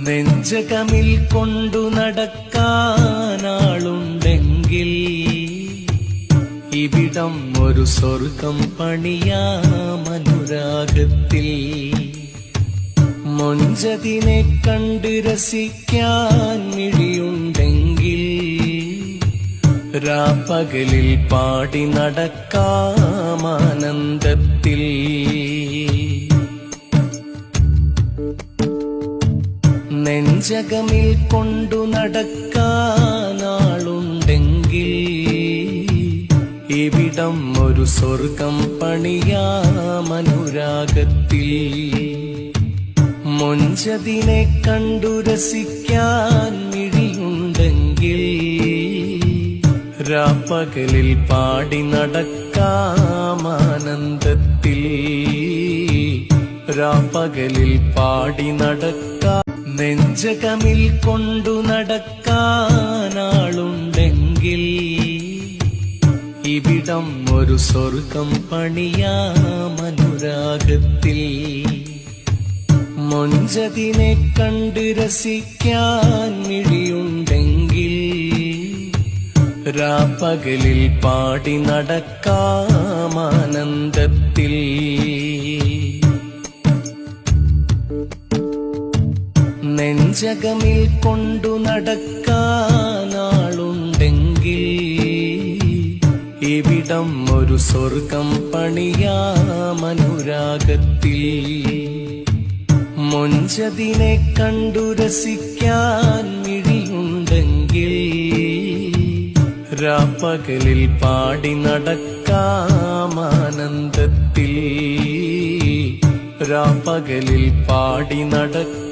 നെഞ്ചകമിൽ കൊണ്ടു നടക്കാനാളുണ്ടെങ്കിൽ ഇവിടം ഒരു സ്വർഗം പണിയാമനുരാഗത്തിൽ. മൊഞ്ചതിനെ കണ്ട് രസിക്കാൻ മിഴിയുണ്ടെങ്കിൽ രാപ്പകലിൽ പാടി നടക്കാമാനന്ദത്തിൽ. നെഞ്ചകമിൽ കൊണ്ടു നടക്കാനാളുണ്ടെങ്കിൽ ഇവിടം ഒരു സ്വർഗം പണിയാമനുരാഗത്തിൽ. മൊഞ്ചതിനെ കണ്ടു രസിക്കാൻ മിഴിയുണ്ടെങ്കിൽ രാപ്പകലിൽ പാടി നടക്കാമാനന്ദത്തിൽ. രാപ്പകലിൽ പാടി നടക്കാം. നെഞ്ചകമിൽ കൊണ്ടു നടക്കാനാളുണ്ടെങ്കിൽ ഇവിടം ഒരു സ്വർഗം പണിയാമനുരാഗത്തിൽ. മൊഞ്ചതിനെ കണ്ട് രസിക്കാൻ മിഴിയുണ്ടെങ്കിൽ രാപ്പകലിൽ പാടി നടക്കാമാനന്ദത്തിൽ. നെഞ്ചകമിൽ കൊണ്ടു നടക്കാനാളുണ്ടെങ്കിൽ ഇവിടം ഒരു സ്വർഗം പണിയാമനുരാഗത്തിൽ. മൊഞ്ചതിനെ കണ്ടു രസിക്കാൻ മിഴിയുണ്ടെങ്കിൽ രാപ്പകലിൽ പാടി നടക്കാമാനന്ദത്തിൽ. രാപ്പകലിൽ പാടി നടക്കാം.